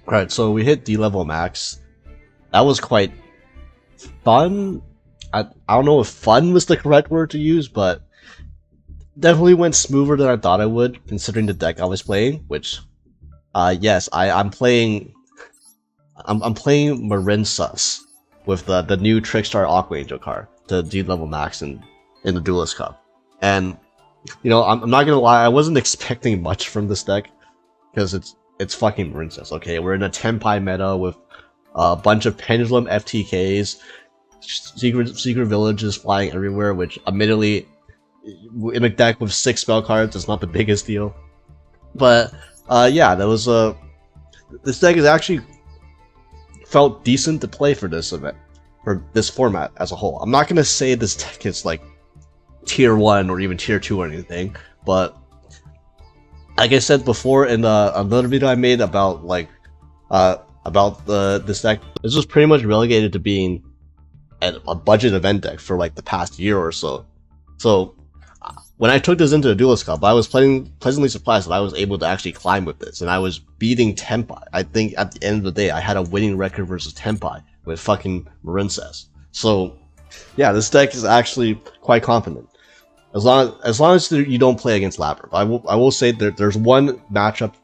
Alright, so we hit D level max. That was quite fun. I don't know if fun was the correct word to use, but definitely went smoother than I thought it would, considering the deck I was playing. Which, yes, I'm playing. I'm playing Marincess with the new Trickstar Aqua Angel card, the D level max in the Duelist Cup, and you know I'm not gonna lie, I wasn't expecting much from this deck because it's fucking Marincess. Okay, we're in a Tenpai meta with a bunch of pendulum FTKs, secret villages flying everywhere, which admittedly in a deck with 6 spell cards is not the biggest deal. But yeah, that was this deck is actually felt decent to play for this event, for this format as a whole. I'm not gonna say this deck is like tier 1 or even tier 2 or anything, but like I said before in another video I made about like this deck, this was pretty much relegated to being a budget event deck for like the past year or so. So when I took this into the Duelist Cup, I was pleasantly surprised that I was able to actually climb with this, and I was beating Tenpai. I think at the end of the day, I had a winning record versus Tenpai with fucking Marincess. So yeah, this deck is actually quite confident. As long as you don't play against Labyrinth. I will say that there's one matchup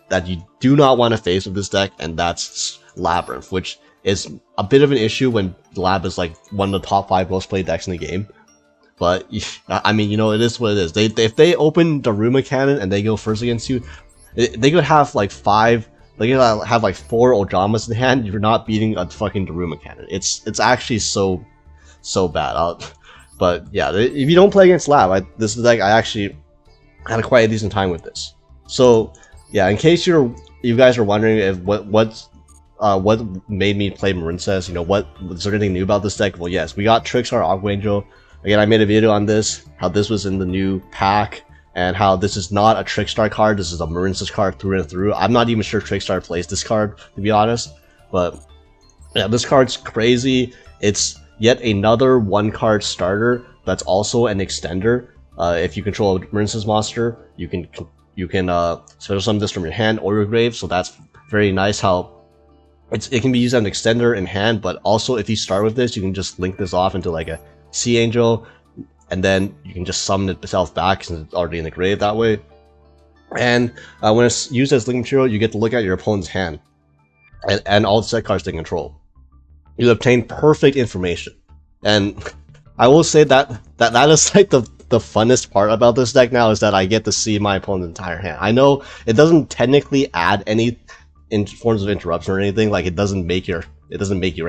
that you do not want to face with this deck, and that's Labyrinth, which is a bit of an issue when Lab is like one of the top 5 most played decks in the game. But I mean, you know, it is what it is. If they open Daruma Cannon and they go first against you, they could have like 5. They could have like 4 Ojamas in hand. You're not beating a fucking Daruma Cannon. It's actually so bad. But yeah, if you don't play against Lab, this is like I actually had quite a decent time with this. So yeah, in case you guys are wondering if what made me play Marincess, you know, was there anything new about this deck? Well, yes, we got Trickstar Aqua Angel. Again, I made a video on this, how this was in the new pack, and how this is not a Trickstar card, this is a Marincess card through and through. I'm not even sure Trickstar plays this card, to be honest, but yeah, this card's crazy. It's yet another 1-card starter that's also an extender. If you control a Marincess monster, you can special summon this from your hand or your grave, so that's very nice how it can be used as an extender in hand, but also if you start with this, you can just link this off into like a Sea Angel, and then you can just summon itself back since it's already in the grave that way. And when it's used as link material, you get to look at your opponent's hand and all the set cards they control. You obtain perfect information, and I will say that is like the funnest part about this deck now, is that I get to see my opponent's entire hand. I know it doesn't technically add any in forms of interruption or anything. Like it doesn't make your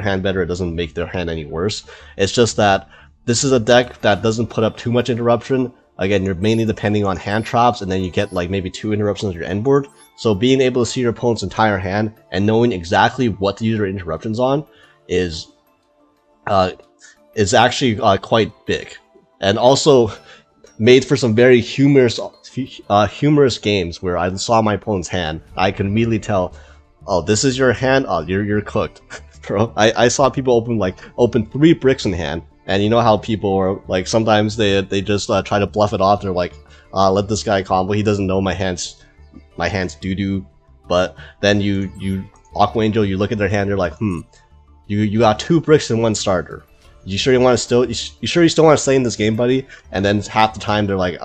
hand better. It doesn't make their hand any worse. It's just that this is a deck that doesn't put up too much interruption. Again, you're mainly depending on hand traps, and then you get like maybe 2 interruptions on your end board. So being able to see your opponent's entire hand and knowing exactly what to use your interruptions on is actually quite big, and also made for some very humorous games where I saw my opponent's hand. I could immediately tell, oh, this is your hand. Oh, you're cooked, bro. I saw people open 3 bricks in hand. And you know how people are like, sometimes they just try to bluff it off. They're like, let this guy combo. He doesn't know my hand's doo-doo. But then you Aqua Angel, you look at their hand, you're like, you got 2 bricks in 1 starter. You sure you want to you still want to stay in this game, buddy? And then half the time they're like,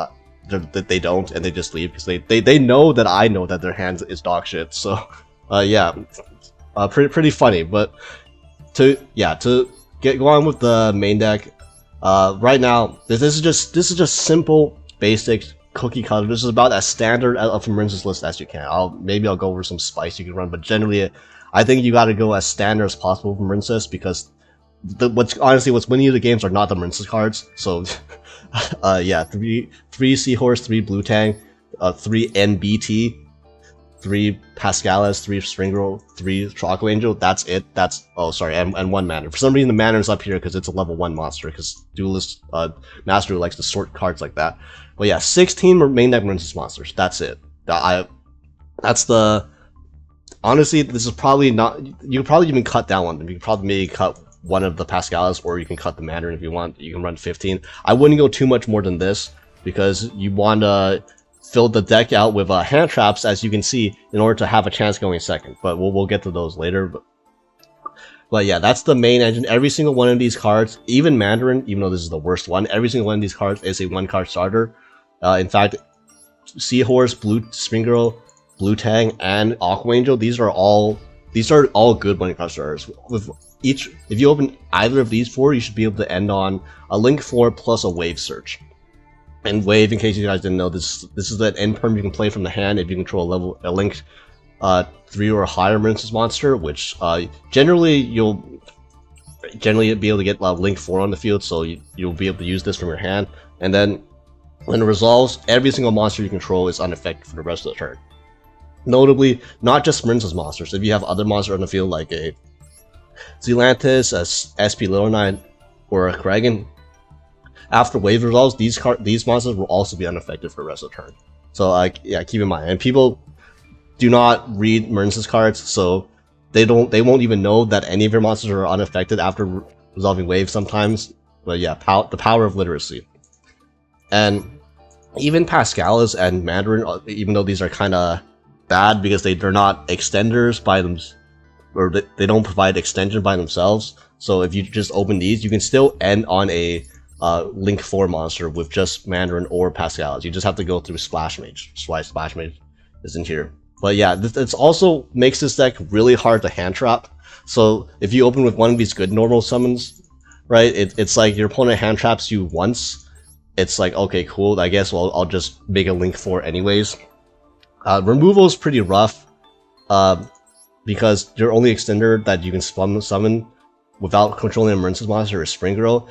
they don't, and they just leave because they know that I know that their hand is dog shit. So yeah, pretty funny. But to get going with the main deck, right now this is just simple, basic, cookie cutter. This is about as standard of a Marincess list as you can. Maybe I'll go over some spice you can run, but generally I think you got to go as standard as possible for Marincess, because what's winning you the games are not the Marincess cards. So yeah, 3 Seahorse, 3 Blue Tang, 3 NBT, 3 Pascalis, 3 Springle, 3 Aqua Angel. That's it. And 1 Manor. For some reason the Manor's up here because it's a level 1 monster, because Duelist Master Duel likes to sort cards like that. But yeah, 16 main deck Marincess monsters. That's it. Honestly, this is probably not. You could probably even cut down one. You could probably maybe cut one of the Pascalis, or you can cut the Mandarin if you want. You can run 15. I wouldn't go too much more than this, because you want to filled the deck out with hand traps, as you can see, in order to have a chance going second. But we'll get to those later. But yeah, that's the main engine. Every single one of these cards, even Mandarin, even though this is the worst one, every single one of these cards is a 1-card starter. In fact, Seahorse, Blue Spring Girl, Blue Tang, and Aqua Angel, these are all good 1-card starters. With each, if you open either of these 4, you should be able to end on a Link 4 plus a Wave Search. And Wave, in case you guys didn't know, this is an end perm you can play from the hand if you control a Link 3 or higher Marincess monster, which generally you'll be able to get Link 4 on the field, so you'll be able to use this from your hand. And then when it resolves, every single monster you control is unaffected for the rest of the turn. Notably, not just Marincess monsters. If you have other monsters on the field like a Zealantis, a SP Little Knight, or a Kragan, after wave resolves, these monsters will also be unaffected for the rest of the turn. So yeah, keep in mind. And people do not read Marincess cards, so they won't even know that any of your monsters are unaffected after resolving waves sometimes. But yeah, the power of literacy. And even Pascalis and Mandarin, even though these are kind of bad because they're not extenders by them, or they don't provide extension by themselves. So if you just open these, you can still end on a Link 4 monster with just Mandarin or Pascalis. You just have to go through Splash Mage. That's why Splash Mage isn't here. But yeah, this also makes this deck really hard to hand trap. So if you open with one of these good normal summons, right, it's like your opponent hand traps you once. It's like, okay, cool, I guess I'll just make a Link 4 anyways. Removal is pretty rough, because your only extender that you can summon without controlling a Marincess monster is Spring Girl.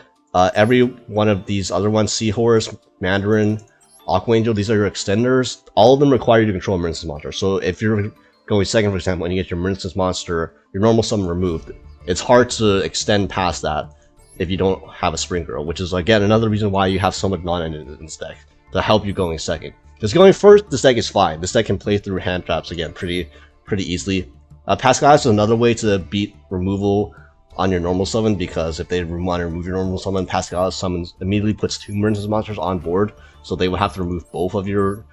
Every one of these other ones, Seahorse, Mandarin, Aqua Angel, these are your extenders. All of them require you to control a Marincess monster. So if you're going second, for example, and you get your Marincess monster, your normal summon removed, it's hard to extend past that if you don't have a Spring Girl, which is, again, another reason why you have so much non-ended in this deck, to help you going second. Because going first, this deck is fine. This deck can play through hand traps, again, pretty easily. Pascalis is another way to beat removal on your normal summon, because if they want to remove your normal summon, Pascalis summons immediately puts 2 Marincess monsters on board, so they would have to remove both of your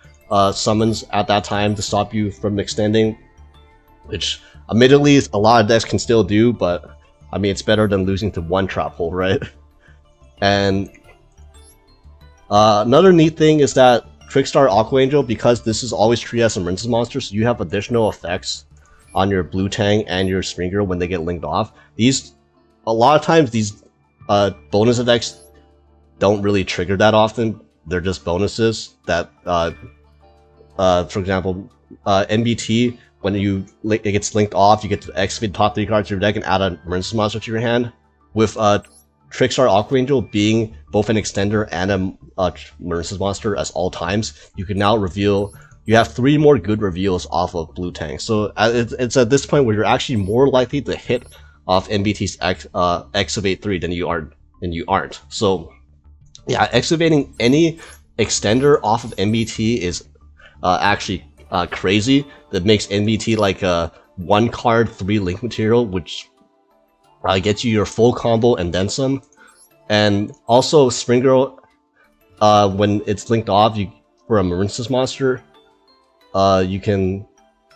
summons at that time to stop you from extending, which admittedly a lot of decks can still do, but I mean, it's better than losing to 1 trap hole, right? And another neat thing is that Trickstar Aqua Angel, because this is always treated as a Marincess monster, so you have additional effects on your Blue Tang and your Spring Girl when they get linked off. A lot of times these bonus effects don't really trigger that often. They're just bonuses that, for example, NBT, when it gets linked off, you get to activate the top 3 cards of your deck and add a Marincess monster to your hand. With Trickstar Aqua Angel being both an extender and a Marincess monster as all times, you can now reveal. You have 3 more good reveals off of Blue Tang. So it's at this point where you're actually more likely to hit off NBT's Excavate 3 than you aren't. So yeah, excavating any extender off of NBT is actually crazy. That makes NBT like a 1-card 3 link material, which gets you your full combo and then some. And also Spring Girl, when it's linked off, for a Marincess monster, you can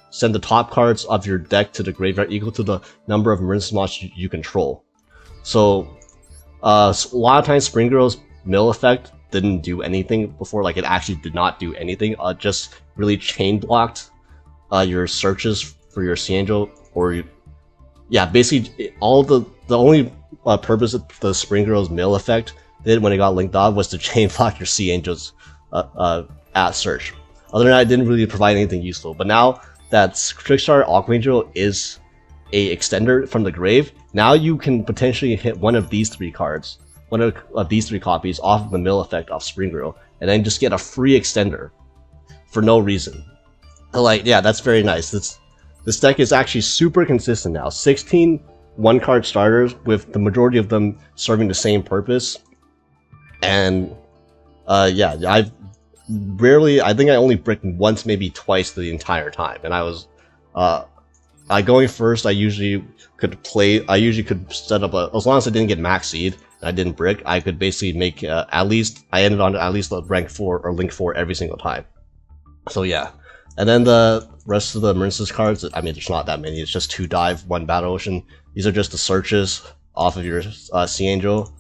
send the top cards of your deck to the graveyard equal to the number of Marincess monsters you control. So a lot of times Spring Girl's mill effect didn't do anything before, like it actually did not do anything, just really chain blocked your searches for your Sea Angel, or yeah, basically all the only purpose of the Spring Girl's mill effect did when it got linked off was to chain block your Sea Angels at search. Other than that, it didn't really provide anything useful. But now that Trickstar Aqua Angel is a extender from the grave, now you can potentially hit one of these 3 cards, one of these 3 copies off of the mill effect off Spring Girl, and then just get a free extender for no reason. Like, yeah, that's very nice. This deck is actually super consistent now. 16 1-card starters, with the majority of them serving the same purpose. And yeah, I think I only bricked once, maybe twice the entire time. And I was going first. I usually could set up as long as I didn't get max seed and I didn't brick, I could basically make I ended on at least rank 4 or link 4 every single time. So yeah, and then the rest of the Marincess cards, I mean, there's not that many. It's just 2 dive, 1 battle ocean. These are just the searches off of your Sea Angel.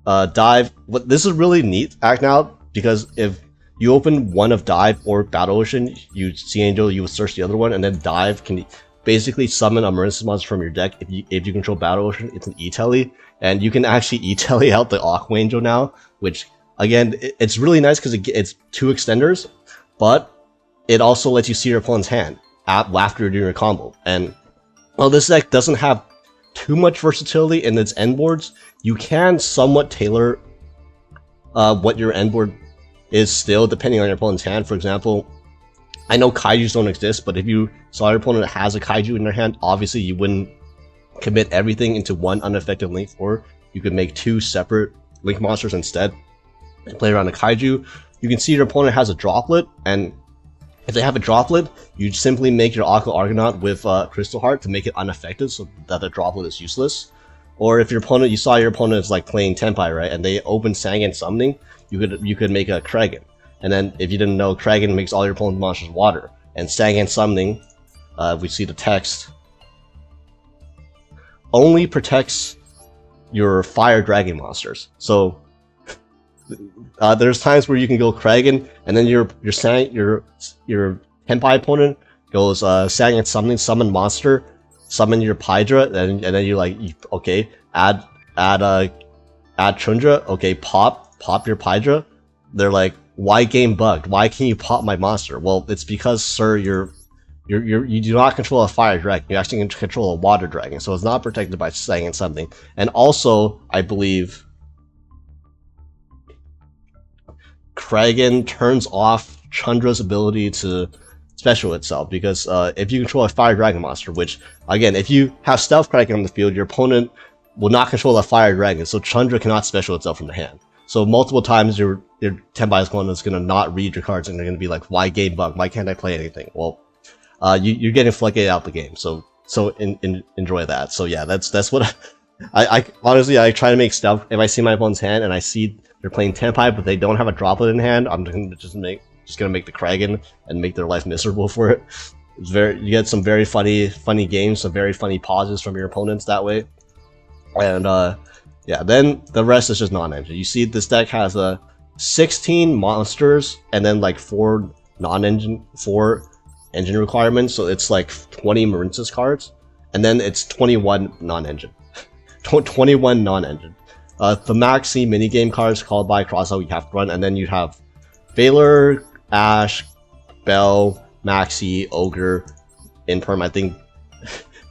Dive. This is really neat act now, because if you open one of dive or battle ocean, you Sea Angel, you would search the other one, and then dive can basically summon a Marincess monster from your deck. If you control battle ocean, it's an E-Telly, and you can actually E-Telly out the Aqua Angel now, which again, it's really nice because it's 2 extenders, but it also lets you see your opponent's hand after you're doing your combo. And while this deck doesn't have too much versatility in its end boards, you can somewhat tailor what your end board is still, depending on your opponent's hand. For example, I know kaijus don't exist, but if you saw your opponent has a kaiju in their hand, obviously you wouldn't commit everything into one unaffected link, or you could make 2 separate link monsters instead and play around a kaiju. You can see your opponent has a droplet, and if they have a droplet, you simply make your Aqua Argonaut with Crystal Heart to make it unaffected, so that the droplet is useless. Or if your opponent, you saw your opponent is like playing Tenpai, right, and they open Sangan Summoning, you could make a Kragan. And then if you didn't know, Kragan makes all your opponent's monsters water. And Sangan Summoning, we see the text, only protects your fire dragon monsters. So there's times where you can go Kragan, and then your Tenpai opponent goes Sangan Summoning, summon monster, summon your Pydra, and then you're like, okay, add Chundra, okay, pop your Pydra. They're like, why game bugged? Why can't you pop my monster? Well, it's because, sir, you do not control a fire dragon. You actually control a water dragon, so it's not protected by Sangan Summoning. And also, I believe Kragan turns off Chundra's ability to special itself, because if you control a fire dragon monster, which again, if you have stealth Kragan on the field, your opponent will not control a fire dragon, so Chundra cannot special itself from the hand. So multiple times your Tenpai's opponent is going to not read your cards, and they're going to be like, why game bug? Why can't I play anything? Well, you're getting floodgated out the game, so enjoy that. So yeah, that's what I honestly, I try to make stealth. If I see my opponent's hand and I see they're playing Tenpai but they don't have a droplet in hand, I'm just gonna make the Kragan and make their life miserable for it. You get some very funny games, some very funny pauses from your opponents that way. And yeah, then the rest is just non-engine. You see this deck has 16 monsters and then like 4 engine requirements, so it's like 20 Marincess cards, and then it's 21 non-engine. 21 non-engine. The Maxi minigame cards called by Crossout you have to run, and then you have Valor, Ash, Bell, Maxi, Ogre, Imperm, I think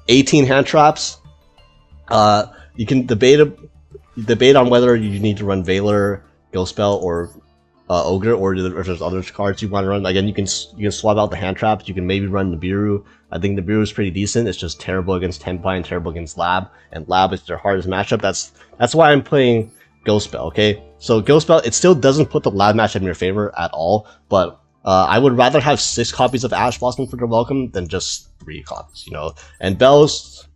18 Handtraps. You can debate on whether you need to run Valor, Ghost Bell, or Ogre, or if there's other cards you want to run. Again, you can swap out the Handtraps. You can maybe run Nibiru. I think Nibiru is pretty decent. It's just terrible against Tenpai and terrible against Lab, and Lab is their hardest matchup. That's why I'm playing Ghost Bell. Okay, so Ghost Bell, it still doesn't put the Lab matchup in your favor at all, but I would rather have 6 copies of Ash Blossom for the welcome than just 3 copies, you know. And Bell's,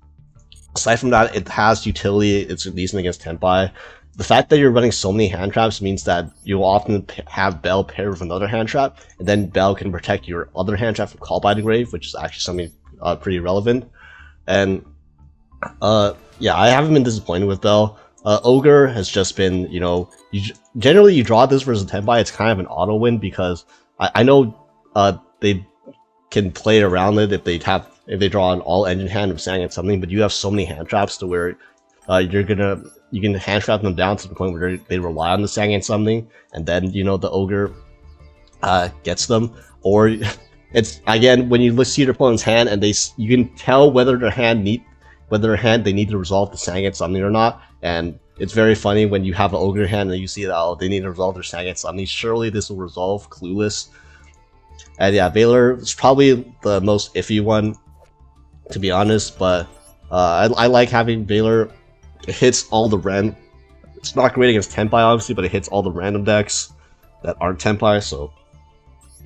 aside from that, it has utility. It's decent against Tenpai. The fact that you're running so many hand traps means that you'll often have Bell paired with another hand trap, and then Bell can protect your other hand trap from Call by the Grave, which is actually something pretty relevant. And yeah, I haven't been disappointed with Bell. Ogre has just been, you know, generally you draw this versus Tenpai, it's kind of an auto win, because I know they can play around it if they draw an all engine hand of Sang and something, but you have so many hand traps to where you can hand trap them down to the point where they rely on the Sang and something, and then, you know, the Ogre gets them. Or it's, again, when you see your opponent's hand and you can tell whether their hand they need to resolve the Sang and something or not. And it's very funny when you have an Ogre hand and you see that, oh, they need to resolve their Sang and something. Surely this will resolve. Clueless. And yeah, Valor is probably the most iffy one, to be honest, but I like having Valor. It hits all the random. It's not great against Tenpai, obviously, but it hits all the random decks that aren't Tenpai. So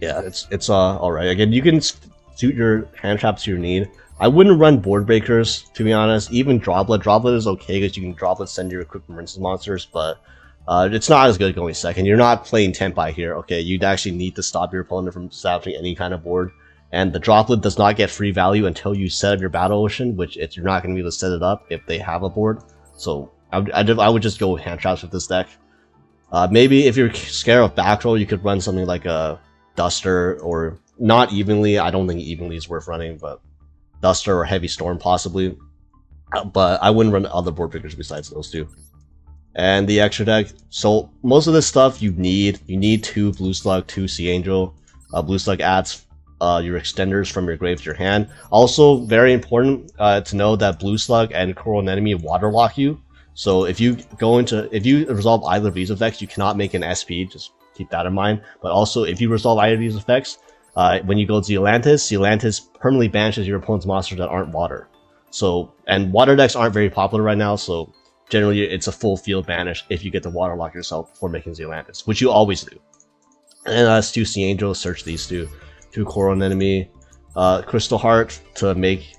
yeah, it's all right. Again, you can suit your hand traps to your need. I wouldn't run board breakers, to be honest. Even Droplet is okay because you can Droplet send your equipped Marincess monsters, but It's not as good going second. You're not playing Tenpai here, okay? You'd actually need to stop your opponent from establishing any kind of board. And the droplet does not get free value until you set up your Battle Ocean, which you're not going to be able to set it up if they have a board. So I would just go with Handtraps with this deck. Maybe if you're scared of back row, you could run something like a Duster, or not Evenly. I don't think Evenly is worth running, but Duster or Heavy Storm possibly. But I wouldn't run other board pickers besides those two. And the extra deck, so most of this stuff you need 2 Blue Slug, 2 Sea Angel. Blue Slug adds your extenders from your grave to your hand. Also, very important to know that Blue Slug and Coral Anemone waterlock you. So if you resolve either of these effects, you cannot make an SP. Just keep that in mind. But also, if you resolve either of these effects, when you go to Zealantis permanently banishes your opponent's monsters that aren't water. So, and water decks aren't very popular right now, so generally it's a full field banish if you get to waterlock yourself before making Zealantis, which you always do. And that's 2 Sea Angels, search these two. 2 Coral Anemone, Crystal Heart to make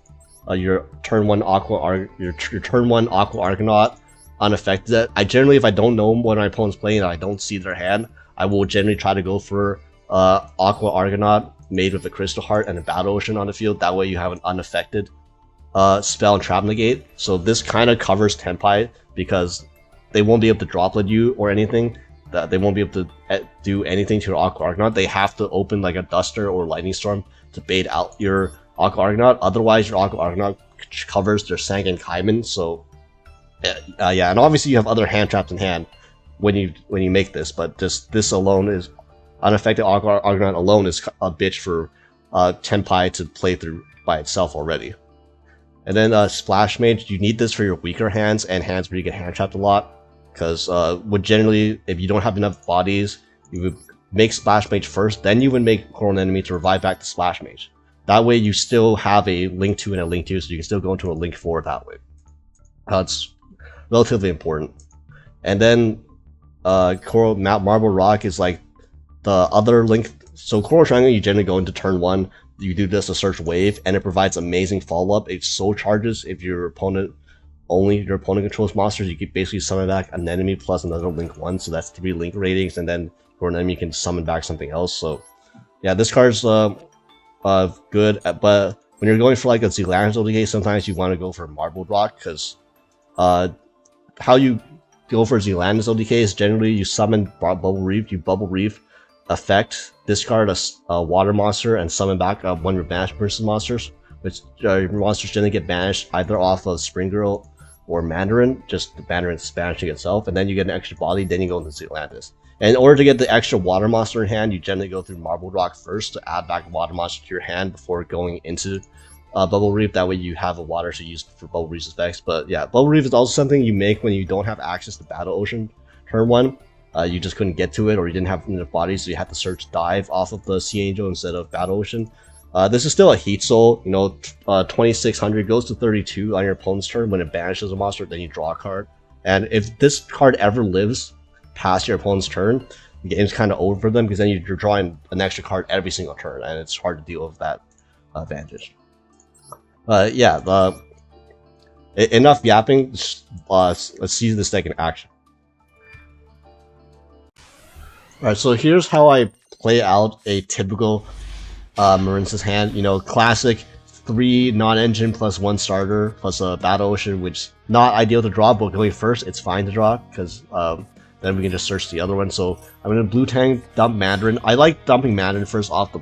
your turn 1 Aqua your turn 1 Aqua Argonaut unaffected. I generally, if I don't know what my opponent's playing and I don't see their hand, I will generally try to go for Aqua Argonaut made with a Crystal Heart and a Battle Ocean on the field. That way you have an unaffected spell and trap negate. So this kind of covers Tenpai because they won't be able to droplet you or anything. They won't be able to do anything to your Aqua Argonaut. They have to open like a Duster or Lightning Storm to bait out your Aqua Argonaut. Otherwise, your Aqua Argonaut covers their Sang and Kaiman. So yeah, and obviously you have other hand traps in hand when you make this, but just this alone is unaffected. Aqua Argonaut alone is a bitch for Tenpai to play through by itself already. And then Splash Mage, you need this for your weaker hands and hands where you get hand trapped a lot. Because would generally, if you don't have enough bodies, you would make Splash Mage first, then you would make Coral Anemone to revive back to Splash Mage. That way you still have a Link 2 and a Link 2, so you can still go into a Link 4 that way. It's relatively important. And then Coral Marble Rock is like the other Link. So Coral Triangle, you generally go into turn 1, you do this to search wave, and it provides amazing follow-up. It soul charges if your opponent controls monsters. You can basically summon back an enemy plus another Link 1, so that's 3 Link ratings, and then for an enemy you can summon back something else. So yeah, this card's good, but when you're going for like a Zealantis OTK, sometimes you want to go for Marbled Rock, because how you go for Zealantis OTK is generally you summon Bubble Reef, you Bubble Reef effect, discard a water monster, and summon back one of your banished person monsters, which your monsters generally get banished either off of Spring Girl or Mandarin, just the Mandarin's banishing itself, and then you get an extra body, then you go into Zealantis. And in order to get the extra water monster in hand, you generally go through Marbled Rock first to add back a water monster to your hand before going into Bubble Reef. That way you have a water to use for Bubble Reef's effects. But yeah, Bubble Reef is also something you make when you don't have access to Battle Ocean turn 1. You just couldn't get to it, or you didn't have enough bodies, so you had to search Dive off of the Sea Angel instead of Battle Ocean. This is still a Heat Soul, 2600 goes to 32 on your opponent's turn. When it banishes a monster, then you draw a card. And if this card ever lives past your opponent's turn, the game's kind of over for them, because then you're drawing an extra card every single turn, and it's hard to deal with that advantage. Yeah, enough yapping. Let's see this deck in action. Alright, so here's how I play out a typical Marincess hand. Classic 3 non-engine plus 1 starter plus a Battle Ocean, which not ideal to draw, but going first, it's fine to draw, because then we can just search the other one. So I'm going to Blue Tang, dump Mandarin. I like dumping Mandarin first off the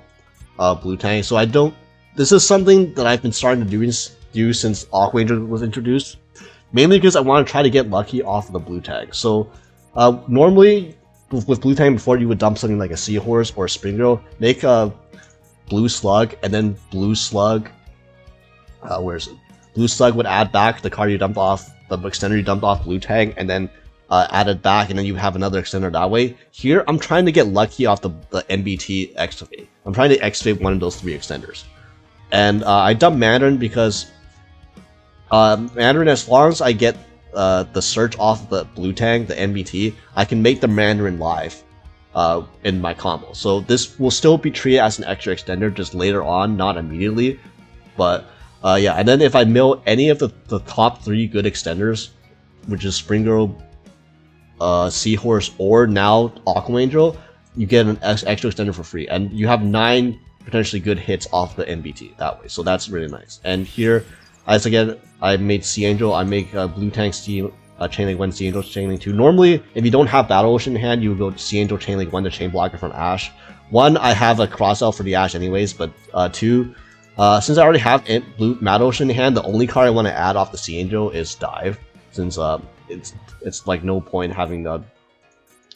Blue Tang, so I don't... This is something that I've been starting to do since Aqua Angel was introduced, mainly because I want to try to get lucky off of the Blue Tang. So normally, with Blue Tang, before you would dump something like a Seahorse or a Spring Girl, make a Blue Slug, and then Blue Slug, where is it? Blue Slug would add back the card you dumped off, the extender you dumped off Blue Tang, and then add it back, and then you have another extender that way. Here, I'm trying to get lucky off the MBT Excavate. I'm trying to excavate one of those 3 extenders. And I dump Mandarin because Mandarin, as long as I get the search off of the Blue Tang, the MBT, I can make the Mandarin live in my combo. So this will still be treated as an extra extender just later on, not immediately. But yeah, and then if I mill any of the top 3 good extenders, which is Spring Girl, Seahorse or now Aqua Angel, you get an extra extender for free, and you have 9 potentially good hits off the NBT that way. So that's really nice. And here, as again, I made Sea Angel. I make Blue Tank Sea Chain Link 1, Sea Angel Chain Link 2. Normally, if you don't have Battle Ocean in hand, you would go Sea Angel Chain Link 1 to Chain Blocker from Ash. 1, I have a cross out for the Ash anyways, but 2, since I already have Blue Battle Ocean in hand, the only card I want to add off the Sea Angel is Dive, since it's like no point having the.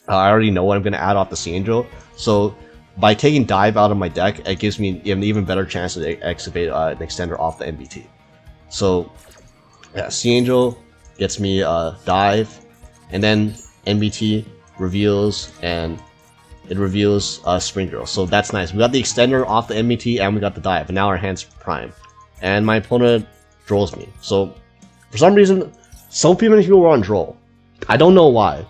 I already know what I'm going to add off the Sea Angel, so by taking Dive out of my deck, it gives me an even better chance to activate an extender off the NBT. So, yeah, Sea Angel gets me Dive, and then NBT reveals, and it reveals Spring Girl. So that's nice. We got the extender off the NBT, and we got the Dive, and now our hand's prime. And my opponent draws me. So, for some reason, so many people were on Droll. I don't know why.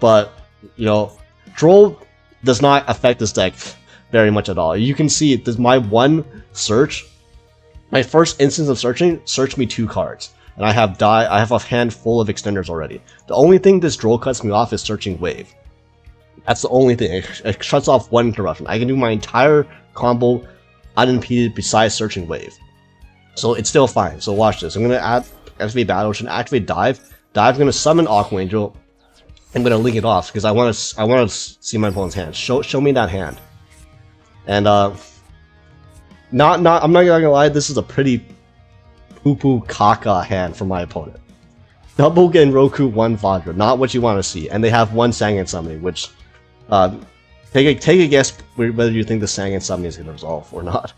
But, you know, Droll does not affect this deck very much at all. You can see this, my one search, my first instance of searching, searched me 2 cards. And I have a hand full of extenders already. The only thing this Droll cuts me off is searching Wave. That's the only thing. It shuts off 1 interruption. I can do my entire combo unimpeded besides searching Wave. So it's still fine. So watch this. I'm going to activate Battle Ocean, activate Dive. Dive's going to summon Aqua Angel. I'm gonna link it off because I want to see my opponent's hand. Show me that hand. And I'm not gonna lie, this is a pretty poo-poo caca hand for my opponent. Double Genroku 1 Vajra, not what you want to see. And they have 1 Sangan Summoning, which take a guess whether you think the Sangan Summoning is gonna resolve or not.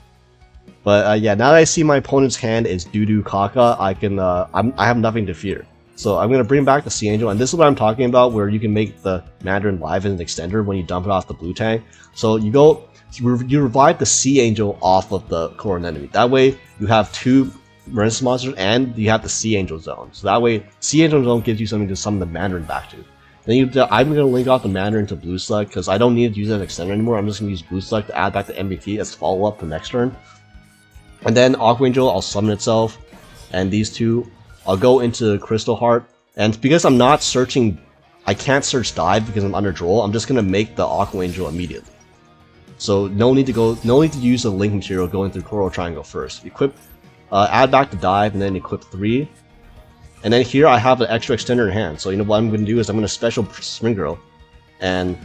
But yeah, now that I see my opponent's hand is doo-doo caca, I have nothing to fear. So I'm going to bring back the Sea Angel, and this is what I'm talking about, where you can make the Mandarin live as an extender when you dump it off the blue tank. So you revive the Sea Angel off of the current enemy. That way you have 2 Marincess monsters and you have the Sea Angel zone. So that way Sea Angel zone gives you something to summon the Mandarin back to. Then I'm going to link off the Mandarin to Blue Slug because I don't need to use it as an extender anymore. I'm just going to use Blue Slug to add back the MBT as follow-up the next turn. And then Aqua Angel, I'll summon itself, and these 2, I'll go into Crystal Heart, and because I'm not searching, I can't search Dive because I'm under Droll, I'm just gonna make the Aqua Angel immediately. So no need to use the link material going through Coral Triangle first. Equip, add back the Dive, and then equip 3. And then here I have an extra extender in hand, so you know what I'm gonna do is I'm gonna special Spring Girl, and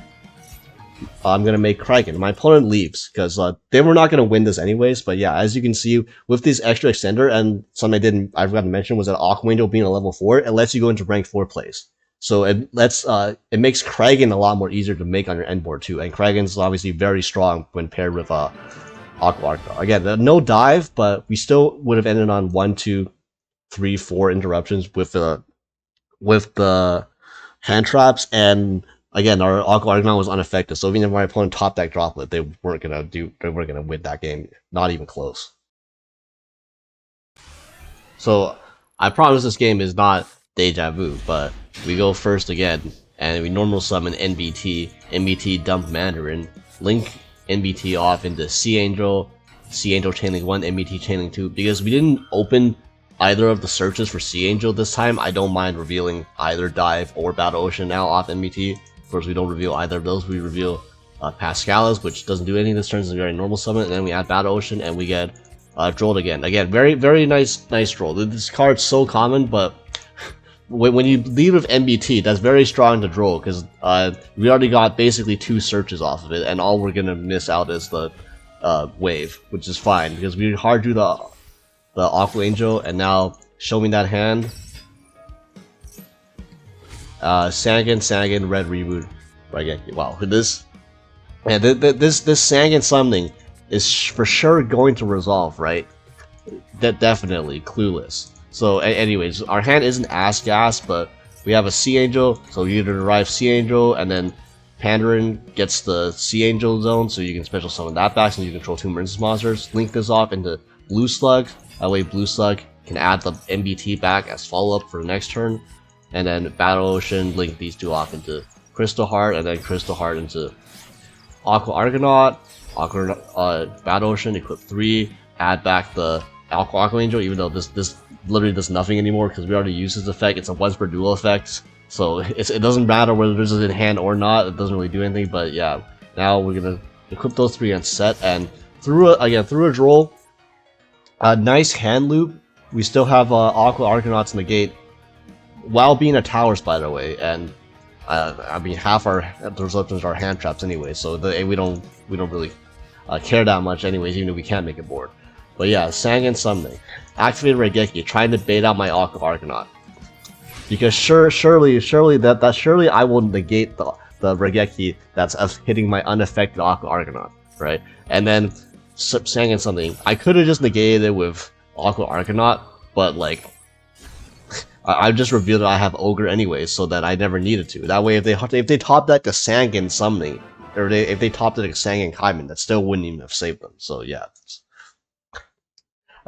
I'm gonna make Kraken. My opponent leaves because they were not gonna win this anyways. But yeah, as you can see with this extra extender, and something I forgot to mention was that Aqua Angel being a level 4, it lets you go into rank 4 plays. So it makes Kraken a lot more easier to make on your end board too. And Kraken's obviously very strong when paired with Aqua. Again, no Dive, but we still would have ended on 1, 2, 3, 4 interruptions with the Handtraps, and again, our Aqua Argonaut was unaffected, so even if my opponent top deck Droplet, they weren't gonna win that game, not even close. So I promise this game is not deja vu, but we go first again, and we normal summon NBT dump Mandarin, link NBT off into Sea Angel Chainlink 1, NBT Chainlink 2, because we didn't open either of the searches for Sea Angel this time. I don't mind revealing either Dive or Battle Ocean now off NBT. Of course, we don't reveal either of those. We reveal Pascalis, which doesn't do anything this turn. It's a very normal summon, and then we add Battle Ocean, and we get Drolled again. Again, very, very nice Droll. This card's so common, but when you leave with NBT, that's very strong to Droll, because we already got basically 2 searches off of it, and all we're gonna miss out is the Wave, which is fine, because we hard drew the Aqua Angel, and now show me that hand. Sangan, red reboot. Wow, this Sangan summoning is for sure going to resolve, right? That definitely clueless. So, anyways, our hand isn't as gas, but we have a Sea Angel, so you either derive Sea Angel, and then Pandarin gets the Sea Angel zone, so you can special summon that back, so you control 2 Marincess monsters. Link this off into Blue Slug. That way, Blue Slug can add the MBT back as follow-up for the next turn. And then Battle Ocean, link these 2 off into Crystal Heart, and then Crystal Heart into Aqua Argonaut, Battle Ocean, equip 3, add back the Aqua Angel, even though this literally does nothing anymore because we already used this effect. It's a once per duel effect. So it doesn't matter whether this is in hand or not. It doesn't really do anything. But yeah, now we're gonna equip those 3 and set, and through a draw, a nice hand loop. We still have Aqua Argonauts in the gate, while being a towers, by the way. And I mean, half our disruptions are hand traps anyway, so we don't really care that much anyways, even if we can't make a board. But yeah, Sangan summoning, activated Regeki, trying to bait out my Aqua Argonaut. Because surely I will negate the Regeki that's hitting my unaffected Aqua Argonaut, right? And then Sangan something. I could have just negated it with Aqua Argonaut, but like I just revealed that I have Ogre anyway, so that I never needed to. That way, if they top deck a Sangan summoning, or if they top deck a Sangan Kaiman, that still wouldn't even have saved them. So yeah.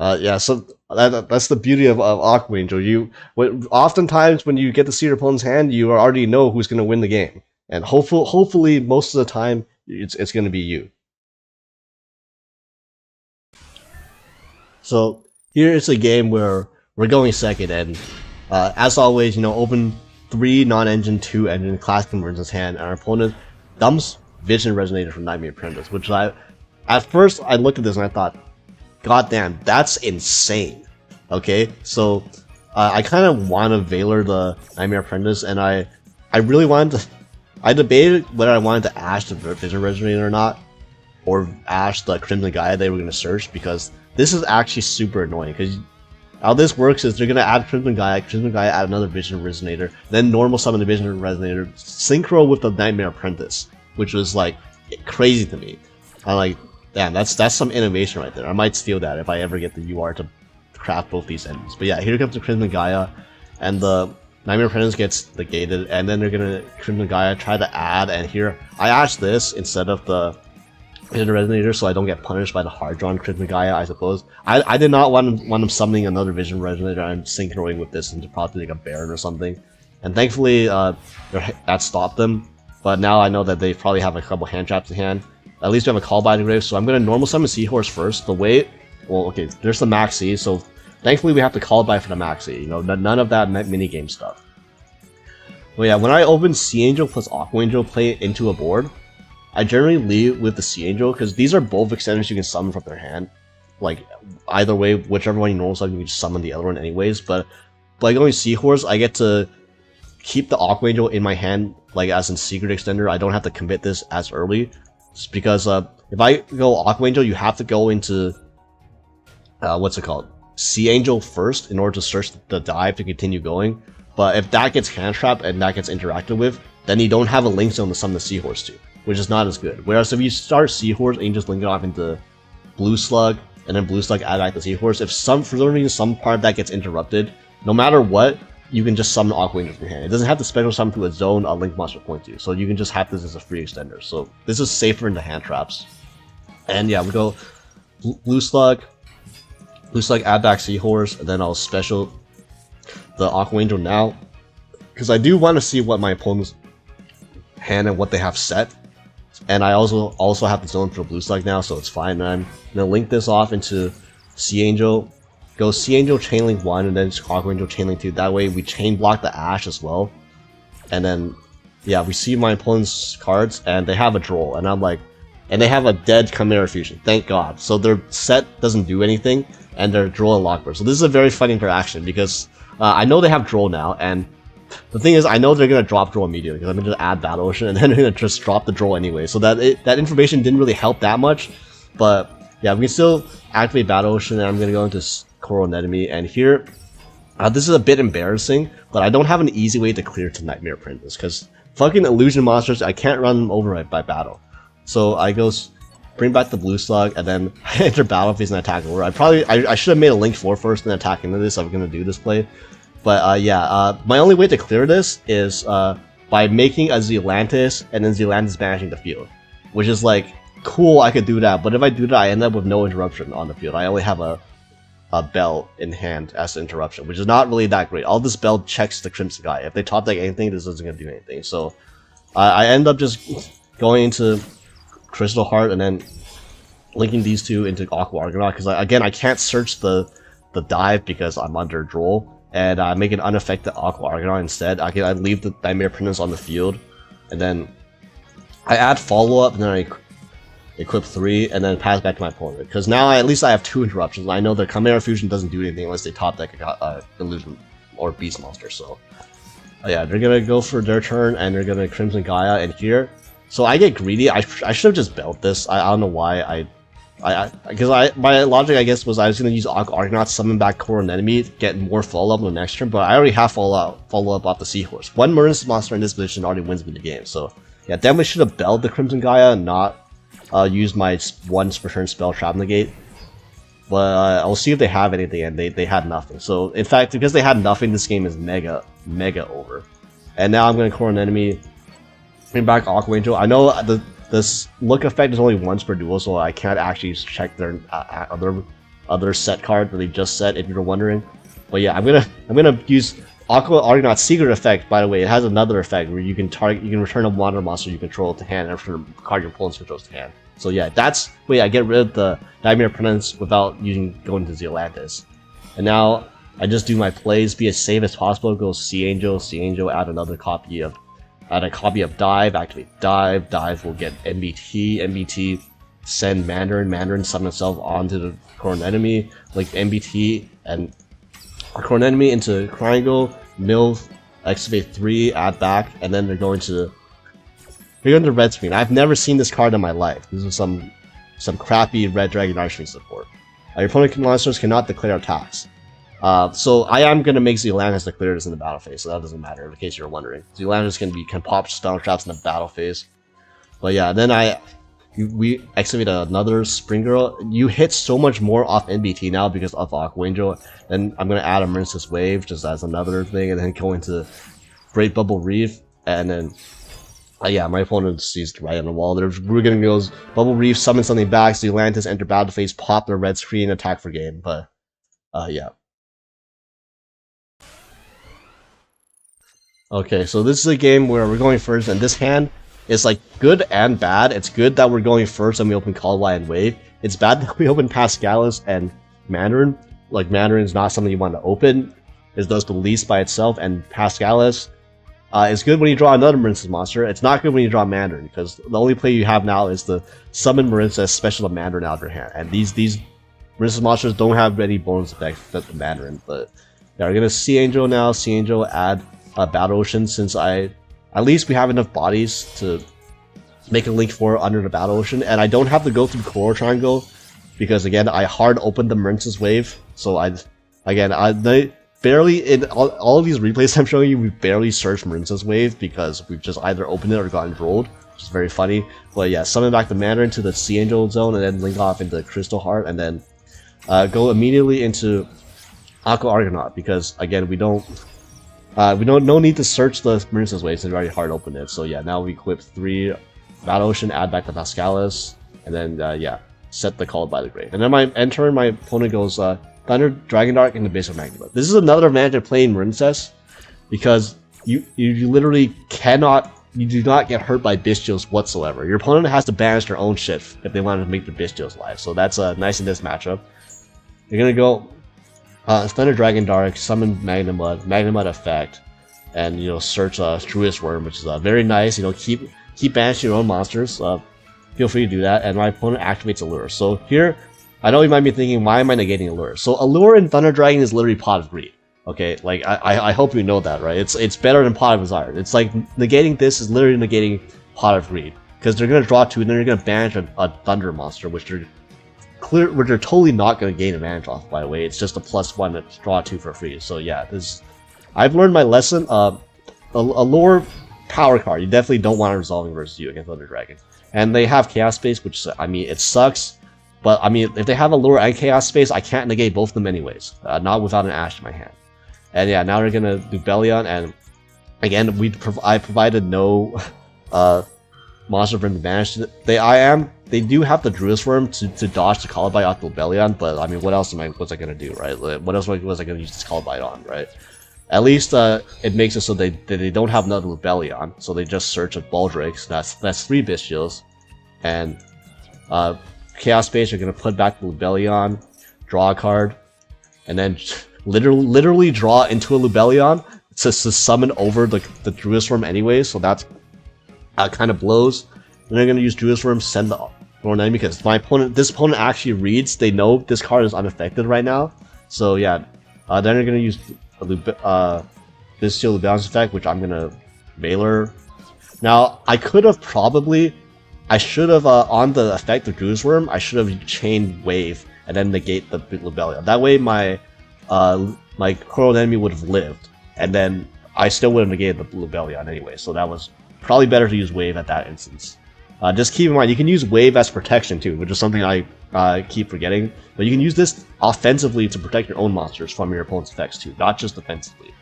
Yeah, so that's the beauty of Aqua Angel. Oftentimes when you get to see your opponent's hand, you already know who's going to win the game, and hopefully most of the time it's going to be you. So here is a game where we're going second, and as always, open 3 non-engine, 2 engine class conversions hand, and our opponent dumps Vision Resonator from Nightmare Apprentice, which at first I looked at this and I thought, God damn, that's insane. Okay, so I kind of want to Valor the Nightmare Apprentice, and I really wanted to. I debated whether I wanted to Ash the Vision Resonator or not, or Ash the Crimson Gaia they were going to search, because this is actually super annoying. Because how this works is they're going to add Crimson Gaia add another Vision Resonator, then normal summon the Vision Resonator, synchro with the Nightmare Apprentice, which was like crazy to me. I'm like, damn, that's some innovation right there. I might steal that if I ever get the UR to craft both these enemies. But yeah, here comes the Crimson Gaia, and the Nightmare Apprentice gets negated, and then they're gonna Crimson Gaia try to add, and here I asked this instead of the Vision Resonator so I don't get punished by the hard drawn Crimson Gaia, I suppose. I did not want them summoning another Vision Resonator and synchroing with this into probably like a Baron or something. And thankfully that stopped them, but now I know that they probably have a couple hand traps in hand. At least we have a call by the grave, so I'm going to normal summon Seahorse first. The way, well, okay, there's the Maxi, so thankfully we have to call by for the Maxi, none of that minigame stuff. But yeah, when I open Sea Angel plus Aqua Angel play into a board, I generally leave with the Sea Angel, because these are both extenders you can summon from their hand. Like, either way, whichever one you normal summon, you can just summon the other one anyways, but by going Seahorse, I get to keep the Aqua Angel in my hand, like as in Secret Extender. I don't have to commit this as early. Just because if I go Aqua Angel, you have to go into what's it called? Sea Angel first in order to search the dive to continue going. But if that gets hand trapped and that gets interacted with, then you don't have a link zone to summon the Seahorse to, which is not as good. Whereas if you start Seahorse and you just link it off into Blue Slug, and then Blue Slug add back the Seahorse, if for some reason some part of that gets interrupted, no matter what, you can just summon Aqua Angel from your hand. It doesn't have to special summon to a zone a Link Monster point to, so you can just have this as a free extender. So this is safer in the hand traps. And yeah, we go Blue Slug add back Seahorse, and then I'll special the Aqua Angel now, because I do want to see what my opponent's hand and what they have set. And I also have the zone for Blue Slug now, so it's fine. And I'm gonna link this off into Sea Angel. Go Sea Angel Chainlink 1, and then Aqua Angel Chainlink 2. That way we chain block the Ash as well. And then, yeah, we see my opponent's cards, and they have a draw, and I'm like, and they have a dead Chimera Fusion, thank God. So their set doesn't do anything, and their draw and lockbird. So this is a very fun interaction, because I know they have draw now, and the thing is, I know they're going to drop draw immediately, because I'm going to add Battle Ocean, and then they're going to just drop the draw anyway. So that information didn't really help that much, but yeah, we can still activate Battle Ocean, and I'm going to go into Coral Anemone, and here, this is a bit embarrassing, but I don't have an easy way to clear to Nightmare Apprentice, because fucking illusion monsters, I can't run them over by battle. So I go bring back the Blue Slug, and then I enter battle phase and attack over. I should have made a Link 4 first and attack into this if I'm going to do this play. But yeah, my only way to clear this is by making a Zealantis and then Zealantis banishing the field, which is like, cool, I could do that, but if I do that, I end up with no interruption on the field. I only have a Bell in hand as an interruption, which is not really that great. All this Bell checks the Crimson Gaia. If they top deck anything, this isn't going to do anything. So I end up just going into Crystal Heart and then linking these two into Aqua Argonaut, because again, I can't search the dive because I'm under draw, and make an unaffected Aqua Argonaut instead. I leave the Nightmare Princess on the field, and then I add follow-up, and then I equip 3, and then pass back to my opponent. Because now at least I have 2 interruptions, and I know the Chimera Fusion doesn't do anything unless they top deck Illusion or Beast Monster, so... yeah, they're gonna go for their turn, and they're gonna Crimson Gaia, and here... So I get greedy, I should have just built this, I don't know why because my logic, I guess, was I was gonna use Argonaut, summon back core and enemy, get more follow-up on the next turn, but I already have follow-up off the Seahorse. One Marincess monster in this position already wins me the game, so... Yeah, definitely should have belled the Crimson Gaia and not use my once per turn spell Trap Negate. But I'll see if they have anything, and they had nothing. So, in fact, because they had nothing, this game is mega over. And now I'm going to core an enemy, bring back Aqua Angel. I know this look effect is only once per duel, so I can't actually check their other set card that they just set, if you're wondering. But yeah, I'm gonna use Aqua Argonaut's secret effect. By the way, it has another effect where you can return a water monster you control to hand, and return a card your opponent controls to hand. So yeah, that's way I get rid of the Nightmare Princess without going to Zealantis. And now I just do my plays, be as safe as possible. Go Sea Angel, add a copy of Dive, activate Dive. Dive will get MBT, send Mandarin, summon itself onto the current enemy, like MBT and current enemy into Triangle, mill, activate 3, add back, and then they're going to red screen. I've never seen this card in my life. This is some crappy red Dragon Archery support. Your opponent monsters cannot declare attacks. So I am gonna make Zealantis declare this in the battle phase, so that doesn't matter in case you're wondering. Zealantis can pop stun traps in the battle phase. But yeah, then we activate another Spring Girl. You hit so much more off NBT now because of Aqua Angel. Then I'm gonna add a Marincess Wave just as another thing, and then go into Great Bubble Reef, and then yeah, my opponent sees right on the wall. We're gonna go Bubble Reef, summon something back, Zealantis enter battle phase, pop their red screen, attack for game. But yeah. Okay, so this is a game where we're going first, and this hand is like good and bad. It's good that we're going first and we open Caldwell and Wave. It's bad that we open Pascalis and Mandarin. Like, Mandarin is not something you want to open. It does the least by itself, and Pascalis is good when you draw another Marincess monster. It's not good when you draw Mandarin, because the only play you have now is the summon Marincess special of Mandarin out of your hand. And these Marincess monsters don't have any bonus effects that the Mandarin. But yeah, we're gonna Sea Angel now. Sea Angel, add Battle Ocean, since at least we have enough bodies to make a link for under the Battle Ocean, and I don't have to go through Coral Triangle because again I hard opened the Marincess Wave. So they barely in all of these replays I'm showing you, we barely searched Marincess Wave because we've just either opened it or gotten rolled, which is very funny. But yeah, summon back the Mandarin to the Sea Angel zone, and then link off into Crystal Heart, and then go immediately into Aqua Argonaut, because again we don't no need to search the Marincess Wave since we already hard opened it. So yeah, now we equip 3 Battle Ocean, add back the Pascalis, and then yeah, set the Called by the Grave. And then my opponent goes Thunder, Dragon Dark, and the Base of Magma. This is another advantage of playing Marincess, because you literally you do not get hurt by Bestials whatsoever. Your opponent has to banish their own shit if they want to make the Bestials live. So that's nice in this matchup. You're gonna go Thunder, Dragon Dark, summon Magnemud effect, and search Druid's Worm, which is very nice. Keep banishing your own monsters. Feel free to do that. And my opponent activates Allure. So here, I know you might be thinking, why am I negating Allure? So Allure in Thunder Dragon is literally Pot of Greed. Okay, like I hope you know that, right? It's better than Pot of Desire. It's like negating this is literally negating Pot of Greed, because they're gonna draw 2, and then they're gonna banish a Thunder monster, which they're totally not going to gain advantage off, by the way. It's just a +1 to draw 2 for free. So yeah, I've learned my lesson. Allure power card, you definitely don't want to resolving versus you against Thunder Dragon. And they have Chaos Space, which, I mean, it sucks. But, I mean, if they have Allure and Chaos Space, I can't negate both of them anyways. Not without an Ash in my hand. And yeah, now they're going to do Bellion, and again, I provided no monster for him to banish. They do have the Druid's Worm to dodge the Call Bite off the Bellion, but I mean, what else was I gonna do, right? Like, what else was I gonna use this Call Bite on, right? At least it makes it so they don't have another Bellion, so they just search at Baldrakes. That's 3 Bestials, and Chaos Space are gonna put back the Bellion, draw a card, and then literally draw into a Lubellion to summon over the Druidist Worm anyway, so that's kind of blows. Then they're gonna use Druidist Worm, send the Lord enemy because this opponent actually reads. They know this card is unaffected right now, so yeah. Then they're gonna use this Steel Lubellion's effect, which I'm gonna Mailer. Now I should have on the effect of Druidist Worm, I should have chained Wave and then negate the Lubellion. That way my Coral Enemy would have lived, and then I still would have negated the Lubellion anyway. So that was probably better to use Wave at that instance. Just keep in mind, you can use Wave as protection too, which is something I keep forgetting. But you can use this offensively to protect your own monsters from your opponent's effects too, not just defensively.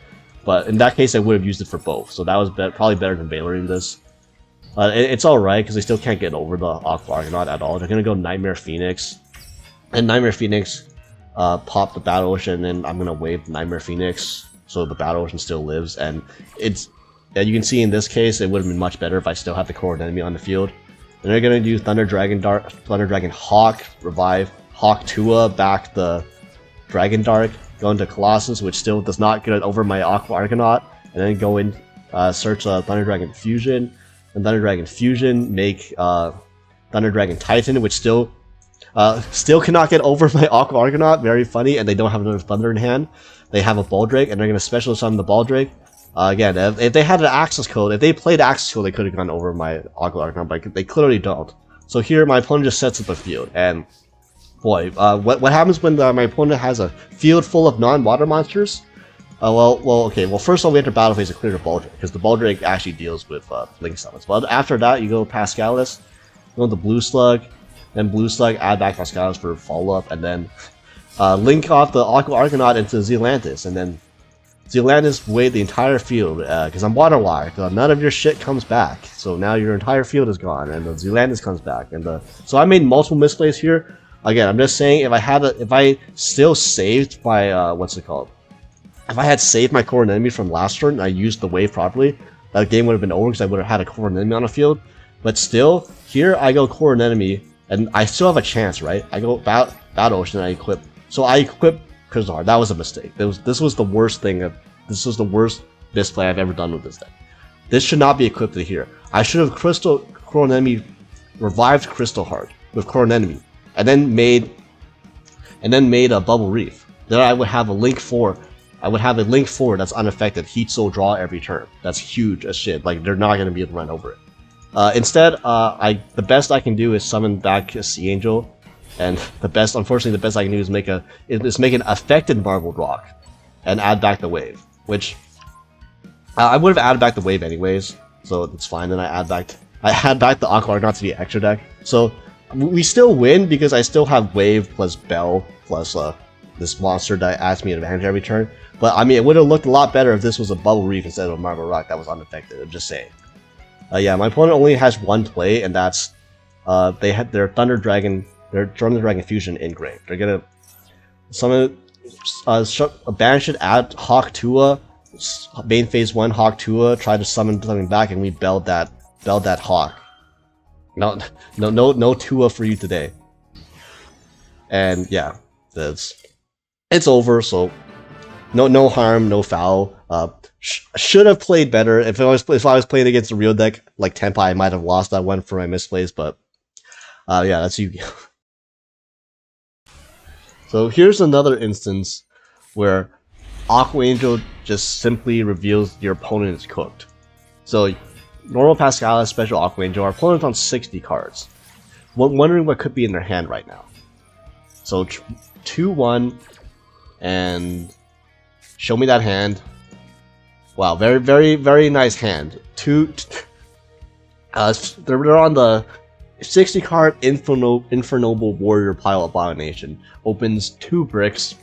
But in that case, I would have used it for both, so that was probably better than Veiling this. It's alright, because they still can't get over the Aqua Argonaut at all. They're going to go Nightmare Phoenix. And Nightmare Phoenix pop the Battle Ocean, and I'm going to wave Nightmare Phoenix, so the Battle Ocean still lives. And it's, you can see in this case, it would have been much better if I still had the core enemy on the field. Then they're going to do Thunder Dragon Hawk, revive Hawk Tuah, back the Dragon Dark, go into Colossus, which still does not get over my Aqua Argonaut, and then go in, search Thunder Dragon Fusion, and Thunder Dragon Fusion, make Thunder Dragon Titan, which still cannot get over my Aqua Argonaut, very funny, and they don't have another Thunder in hand. They have a Baldrake, and they're going to special summon the Baldrake. Again, if they had an access code, if they played access code, they could have gone over my Aqua Argonaut, but they clearly don't. So here, my opponent just sets up the field, and boy, what happens when my opponent has a field full of non-water monsters? Okay. Well, first of all, we have to battle phase to clear the Baldrake, because the Baldrake actually deals with Link Summons. But after that, you go Pascalis, go into Blue Slug, then Blue Slug, add back Pascalis for follow-up, and then link off the Aqua Argonaut into Zealantis, and then Zealantis wave the entire field, because I'm waterlogged. None of your shit comes back, so now your entire field is gone, and the Zealantis comes back, and so I made multiple misplays here. Again, I'm just saying, if I still saved my if I had saved my core enemy from last turn and I used the wave properly, that game would have been over because I would have had a core enemy on the field. But still, here I go core enemy, and I still have a chance, right? I go Battle Ocean and I equip. So I equip Crystal Heart. That was a mistake. This was the worst thing. This was the worst misplay I've ever done with this deck. This should not be equipped to here. I should have core enemy revived Crystal Heart with core enemy, and then made a Bubble Reef. Then I would have a Link 4. I would have a Link 4 that's unaffected, Heat Soul draw every turn. That's huge as shit. Like, they're not going to be able to run over it. Instead, the best I can do is summon back a Sea Angel, and unfortunately, the best I can do is make an affected Marbled Rock, and add back the wave. Which I would have added back the wave anyways, so it's fine. Then I add back the Aqua Argonaut to the extra deck. So we still win because I still have wave plus Bell plus this monster that adds me an advantage every turn. But I mean, it would have looked a lot better if this was a Bubble Reef instead of a Marble Rock that was unaffected. I'm just saying. Yeah, my opponent only has one play, and that's they had their Thunder Dragon Fusion engraved. They're gonna summon banish it, add Hawk Tuah, main phase 1 Hawk Tuah, try to summon something back, and we belled that Hawk. No Tuah for you today. And yeah, it's over. So no harm, no foul. Should have played better. If I was playing against a real deck like Tenpai, I might have lost that one for my misplays. But yeah, that's Yu-Gi-Oh. So here's another instance where Aqua Angel just simply reveals your opponent is cooked. So normal Pascalis, special Aqua Angel, our opponent's on 60 cards. Wondering what could be in their hand right now. So 2-1, and show me that hand. Wow, very, very, very nice hand. They're on the 60 card Infernoble Warrior Pile Abomination. Opens 2 bricks,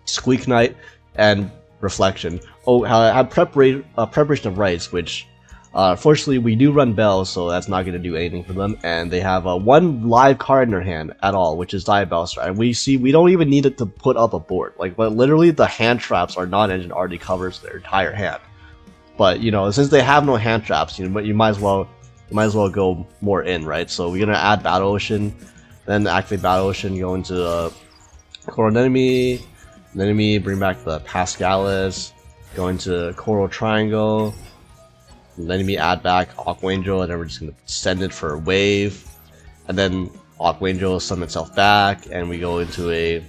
Squeak Knight, and Reflection. Oh, I have Preparation of Rites, which fortunately we do run Bells, so that's not going to do anything for them. And they have one live card in their hand at all, which is Diabellstar. And we don't even need it to put up a board. But literally the Handtraps are non-engine already covers their entire hand. But since they have no Handtraps, you might as well go more in, right? So we're gonna add Battle Ocean, then activate Battle Ocean, go into Core Enemy, An enemy, bring back the Pascalis, go into Coral Triangle, an enemy, add back Aqua Angel, and then we're just going to send it for a wave, and then Aqua Angel summon itself back, and we go into a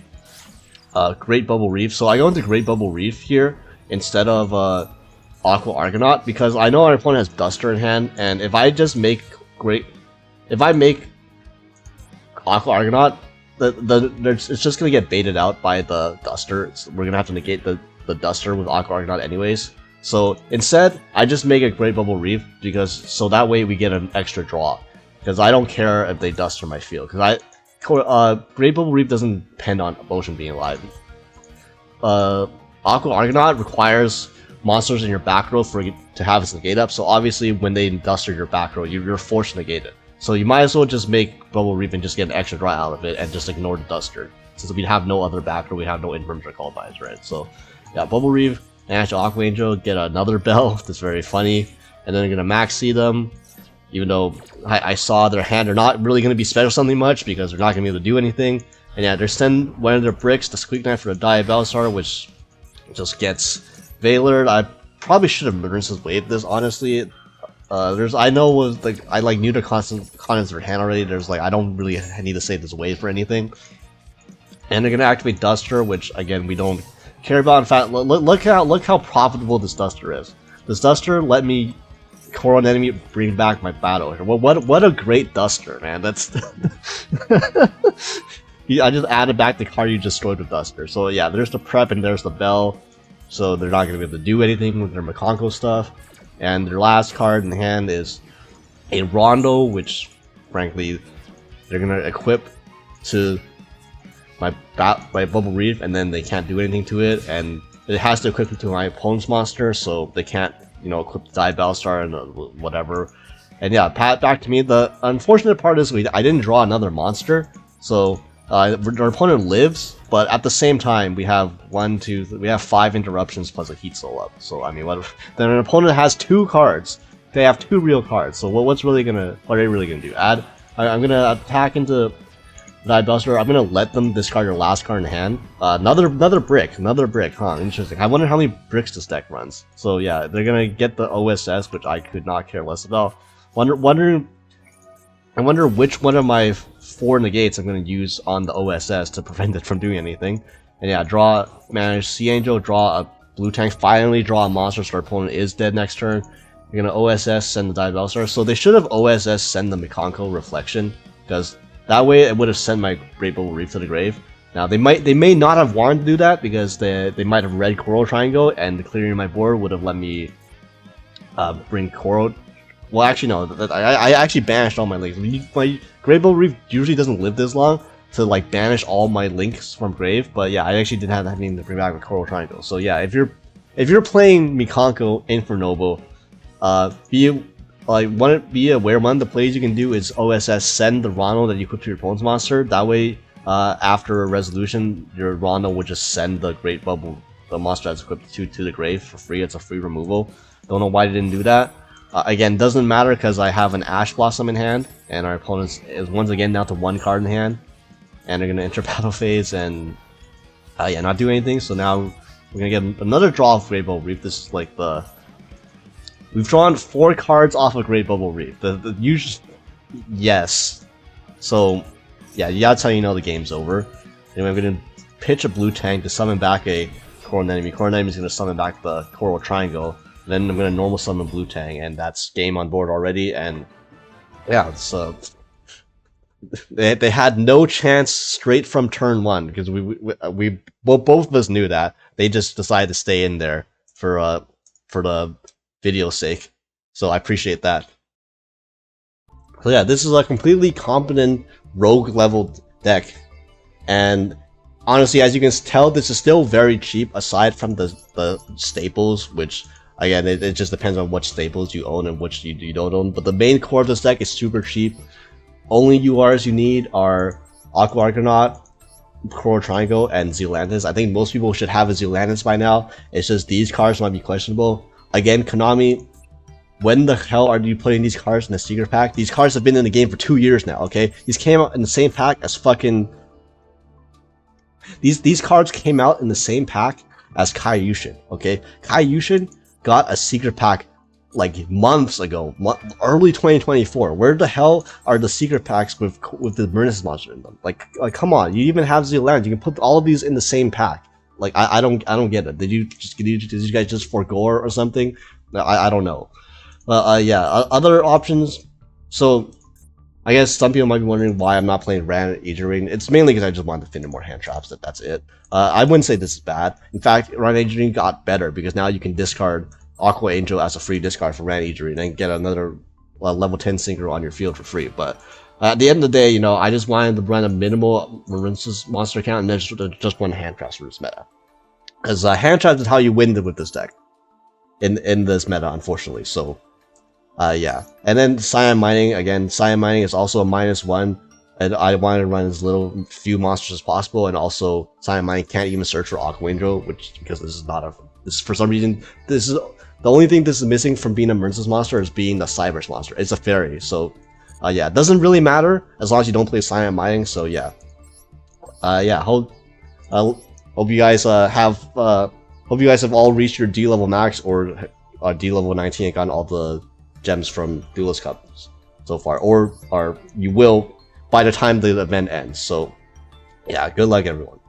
Great Bubble Reef. So I go into Great Bubble Reef here instead of Aqua Argonaut, because I know our opponent has Duster in hand, and if I just make Aqua Argonaut, it's just gonna get baited out by the Duster. We're gonna have to negate the Duster with Aqua Argonaut anyways. So instead, I just make a Great Bubble Reef, because so that way we get an extra draw. Because I don't care if they Duster my field, because Great Bubble Reef doesn't depend on Ocean being alive. Aqua Argonaut requires monsters in your back row to have its negate up, so obviously when they Duster your back row, you're forced to negate it. So you might as well just make Bubble Reef and just get an extra draw out of it and just ignore the Duster. Since we have no other back row, we have no Inverms or Callbys, right? So yeah, Bubble Reef, Nash Aqua Angel, get another bell, that's very funny. And then I'm gonna maxi them, even though I saw their hand, they're not really gonna be special something much because they're not gonna be able to do anything. And yeah, they send one of their bricks, the Squeak Knife for the Diabellstar, which just gets Veiler. I probably should have Marincess waived this, honestly. I knew the contents of her hand already. There's I don't really need to save this wave for anything. And they're gonna activate Duster, which again we don't care about. In fact, look how profitable this Duster is. This Duster let me core an enemy, bring back my battle. What a great Duster, man. That's I just added back the card you destroyed with Duster. So yeah, there's the prep and there's the bell. So they're not gonna be able to do anything with their Mikanko stuff. And their last card in hand is a Rondo, which frankly they're gonna equip to my Bubble Reef, and then they can't do anything to it, and it has to equip it to my opponent's monster, so they can't, equip the Diabellstar and whatever. And yeah, back to me. The unfortunate part is I didn't draw another monster, so our opponent lives, but at the same time we have 5 interruptions plus a Heat Soul up. So I mean, then an opponent has 2 cards. They have 2 real cards. So what are they really gonna do? I'm gonna attack into Diabellstar. I'm gonna let them discard your last card in hand. Another brick, huh? Interesting. I wonder how many bricks this deck runs. So yeah, they're gonna get the OSS, which I could not care less about. I wonder which one of my 4 negates I'm going to use on the OSS to prevent it from doing anything. And yeah, manage Sea Angel, draw a blue tank, finally draw a monster so our opponent is dead next turn. You're going to OSS, send the Diabellstar. So they should have OSS send the Mikanko Reflection, because that way it would have sent my Great Bubble Reef to the grave. Now they may not have wanted to do that because they might have read Coral Triangle, and clearing my board would have let me bring Coral. Well, actually, no. I actually banished all my links. My Great Bubble Reef usually doesn't live this long to banish all my links from grave. But yeah, I actually didn't have that meaning to bring back the Coral Triangle. So yeah, if you're playing Mikanko Infernoble, be aware one of the plays you can do is OSS send the Rondo that you put to your opponent's monster. That way, after a resolution, your Rondo would just send the Great Bubble, the monster that's equipped to the grave for free. It's a free removal. Don't know why they didn't do that. Again, doesn't matter because I have an Ash Blossom in hand, and our opponent is once again down to 1 card in hand, and they're gonna enter battle phase and yeah, not do anything. So now we're gonna get another draw of Great Bubble Reef. This is we've drawn 4 cards off of Great Bubble Reef. The usual, yes. So yeah, that's how you know the game's over. Anyway, I'm gonna pitch a blue tank to summon back a Coral enemy. Coral enemy is gonna summon back the Coral Triangle. Then I'm gonna normal summon Blue Tang, and that's game on board already. And yeah, it's they had no chance straight from turn 1 because we both of us knew that. They just decided to stay in there for the video's sake. So I appreciate that. So yeah, this is a completely competent rogue level deck, and honestly, as you can tell, this is still very cheap aside from the staples, which. Again, it just depends on what staples you own and which you don't own. But the main core of this deck is super cheap. Only URs you need are Aqua Argonaut, Coral Triangle, and Zealandis. I think most people should have a Zealandis by now. It's just these cards might be questionable. Again, Konami, when the hell are you putting these cards in the secret pack? These cards have been in the game for 2 years now, okay? These came out in the same pack as fucking These cards came out in the same pack as Kaiyushin. Okay, Kaiyushin got a secret pack like months ago, early 2024. Where the hell are the secret packs with the Marincess monster in them? Like come on, you even have Zealand. You can put all of these in the same pack. Like I don't get it. Did you guys just forgo or something? I don't know. Yeah, other options. So I guess some people might be wondering why I'm not playing Ran Adrian. It's mainly because I just wanted to fit in more hand traps. That's it. I wouldn't say this is bad. In fact, Ran Adrian got better because now you can discard Aqua Angel as a free discard for Ran Adrian and get another level 10 synchro on your field for free. But at the end of the day, you know, I just wanted to run a minimal Marincess monster account and then just run hand traps for this meta. Because hand traps is how you win with this deck in this meta, unfortunately. So yeah, and then Cyan Mining, again, Cyan Mining is also a -1, and I wanted to run as little few monsters as possible, and also Cyan Mining can't even search for Aqua Angel, because this is not a, this for some reason, this is, the only thing this is missing from being a Marincess monster is being the Cyberse monster. It's a fairy, so yeah, it doesn't really matter as long as you don't play Cyan Mining, so yeah. Yeah, hope you guys have all reached your D level max or D level 19 and gotten all the gems from Duelist Cup so far, or you will by the time the event ends. So yeah, good luck everyone.